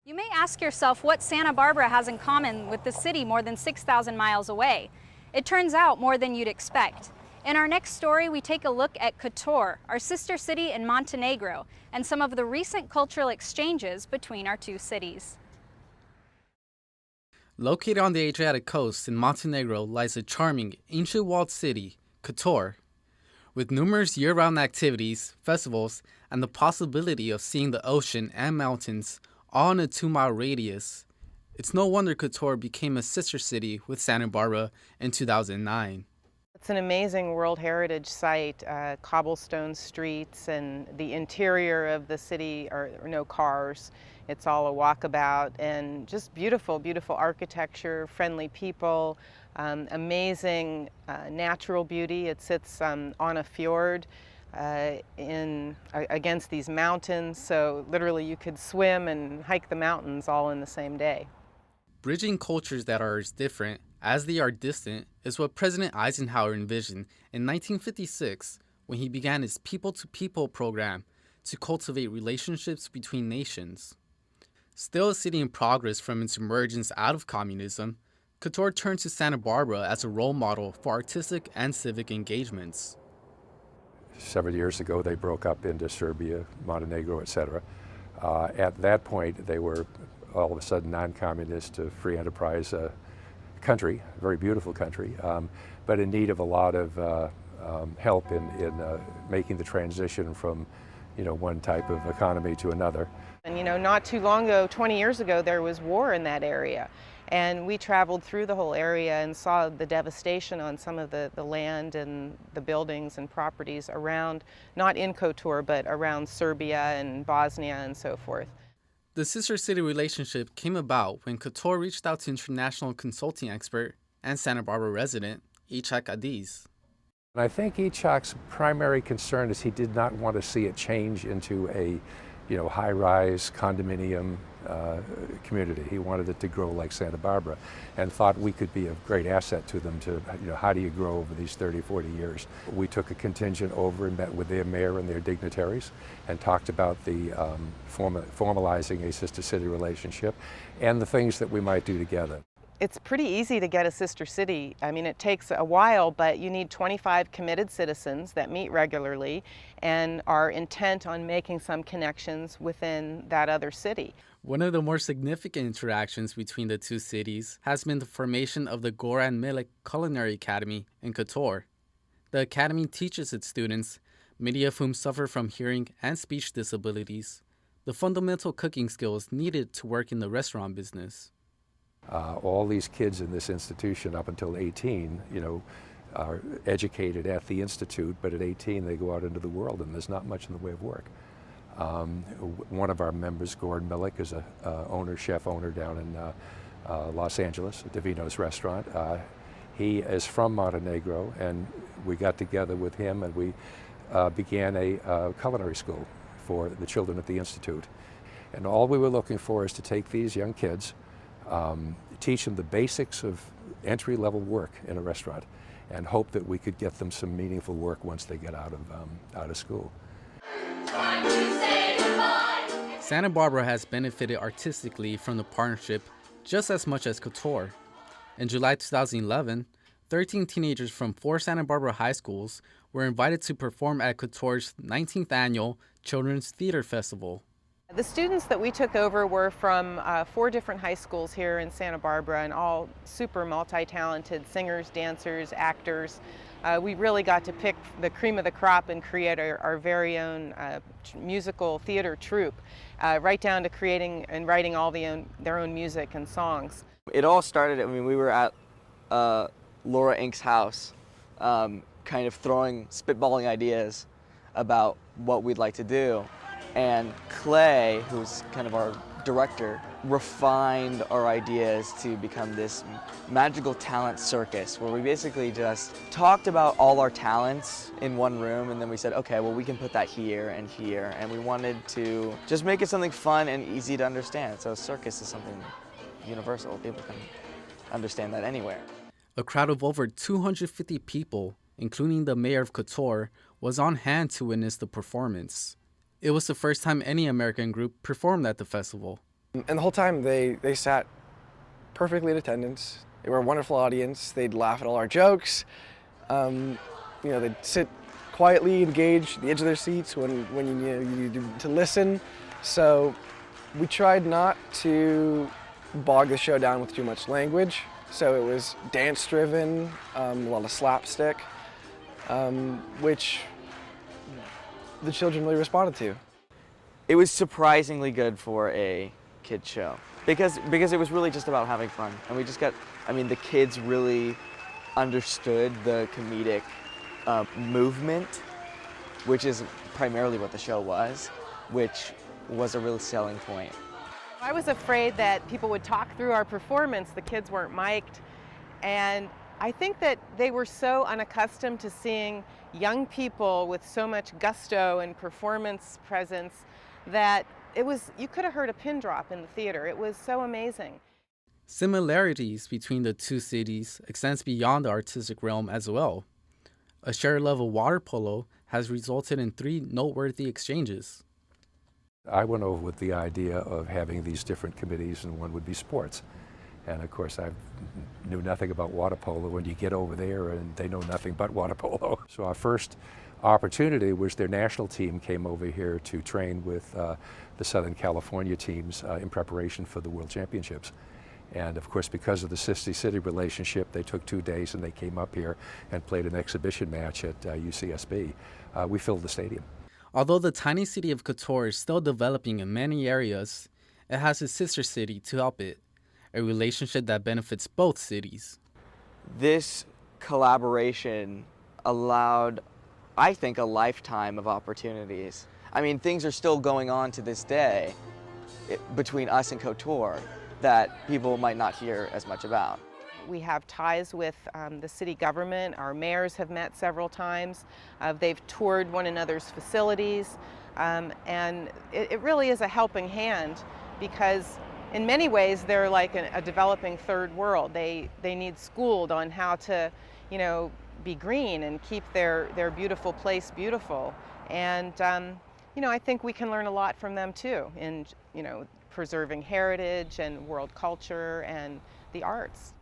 You may ask yourself what Santa Barbara has in common with the city more than 6,000 miles away. It turns out more than you'd expect. In our next story, we take a look at Kotor, our sister city in Montenegro, and some of the recent cultural exchanges between our two cities. Located on the Adriatic coast in Montenegro lies a charming, ancient walled city, Kotor. With numerous year-round activities, festivals, and the possibility of seeing the ocean and mountains all in a 2-mile radius, it's no wonder Kotor became a sister city with Santa Barbara in 2009. It's an amazing World Heritage Site, cobblestone streets, and the interior of the city are no cars. It's all a walkabout, and just beautiful, beautiful architecture, friendly people, amazing natural beauty. It sits on a fjord against these mountains, so literally you could swim and hike the mountains all in the same day. Bridging cultures that are as different as they are distant is what President Eisenhower envisioned in 1956 when he began his People-to-People program to cultivate relationships between nations. Still a city in progress from its emergence out of communism, Kotor turned to Santa Barbara as a role model for artistic and civic engagements. Several years ago, they broke up into Serbia, Montenegro, etc. At that point, they were all of a sudden non-communist, free enterprise country, a very beautiful country, but in need of a lot of help in making the transition from, one type of economy to another. And not too long ago, 20 years ago, there was war in that area. And we traveled through the whole area and saw the devastation on some of the land and the buildings and properties around, not in Kotor, but around Serbia and Bosnia and so forth. The sister city relationship came about when Kotor reached out to international consulting expert and Santa Barbara resident, Ichak Adiz. And I think Ichak's primary concern is he did not want to see it change into a high-rise condominium community. He wanted it to grow like Santa Barbara and thought we could be a great asset to them to, how do you grow over these 30, 40 years? We took a contingent over and met with their mayor and their dignitaries and talked about the formalizing a sister city relationship and the things that we might do together. It's pretty easy to get a sister city. I mean, it takes a while, but you need 25 committed citizens that meet regularly and are intent on making some connections within that other city. One of the more significant interactions between the two cities has been the formation of the Goran Milik Culinary Academy in Kotor. The academy teaches its students, many of whom suffer from hearing and speech disabilities, the fundamental cooking skills needed to work in the restaurant business. All these kids in this institution up until 18, are educated at the institute, but at 18 they go out into the world and there's not much in the way of work. One of our members, Gordon Millick, is a chef owner down in Los Angeles, at Davino's restaurant. He is from Montenegro, and we got together with him and we began a culinary school for the children at the institute. And all we were looking for is to take these young kids, teach them the basics of entry-level work in a restaurant, and hope that we could get them some meaningful work once they get out of school. Santa Barbara has benefited artistically from the partnership just as much as Kotor. In July 2011, 13 teenagers from 4 Santa Barbara high schools were invited to perform at Kotor's 19th annual Children's Theater Festival. The students that we took over were from 4 different high schools here in Santa Barbara, and all super multi-talented singers, dancers, actors. We really got to pick the cream of the crop and create our very own musical theater troupe, right down to creating and writing all their own music and songs. It all started, we were at Laura Inc.'s house, kind of spitballing ideas about what we'd like to do. And Clay, who's kind of our director, refined our ideas to become this magical talent circus where we basically just talked about all our talents in one room, and then we said, okay, well, we can put that here and here, and we wanted to just make it something fun and easy to understand. So a circus is something universal. People can understand that anywhere. A crowd of over 250 people, including the mayor of Kotor, was on hand to witness the performance. It was the first time any American group performed at the festival. And the whole time they sat perfectly in attendance. They were a wonderful audience. They'd laugh at all our jokes. They'd sit quietly engaged at the edge of their seats when you needed to listen. So we tried not to bog the show down with too much language. So it was dance-driven, a lot of slapstick, which the children really responded to. It was surprisingly good for a kids show because it was really just about having fun, and the kids really understood the comedic movement, which is primarily what the show was, which was a real selling point. I was afraid that people would talk through our performance. The kids weren't mic'd, and I think that they were so unaccustomed to seeing young people with so much gusto and performance presence that you could have heard a pin drop in the theater. It was so amazing. Similarities between the two cities extends beyond the artistic realm as well. A shared love of water polo has resulted in 3 noteworthy exchanges. I went over with the idea of having these different committees, and one would be sports. And of course, I knew nothing about water polo when you get over there, and they know nothing but water polo. So our first opportunity was their national team came over here to train with the Southern California teams in preparation for the World Championships. And of course, because of the city-city relationship, they took 2 days and they came up here and played an exhibition match at UCSB. We filled the stadium. Although the tiny city of Kotor is still developing in many areas, it has a sister city to help it, a relationship that benefits both cities. This collaboration allowed, I think, a lifetime of opportunities. I mean, things are still going on to this day between us and Kotor that people might not hear as much about. We have ties with the city government. Our mayors have met several times. They've toured one another's facilities. And it really is a helping hand because in many ways they're like a developing third world. They need schooled on how to, be green and keep their beautiful place beautiful. And, I think we can learn a lot from them too in, preserving heritage and world culture and the arts.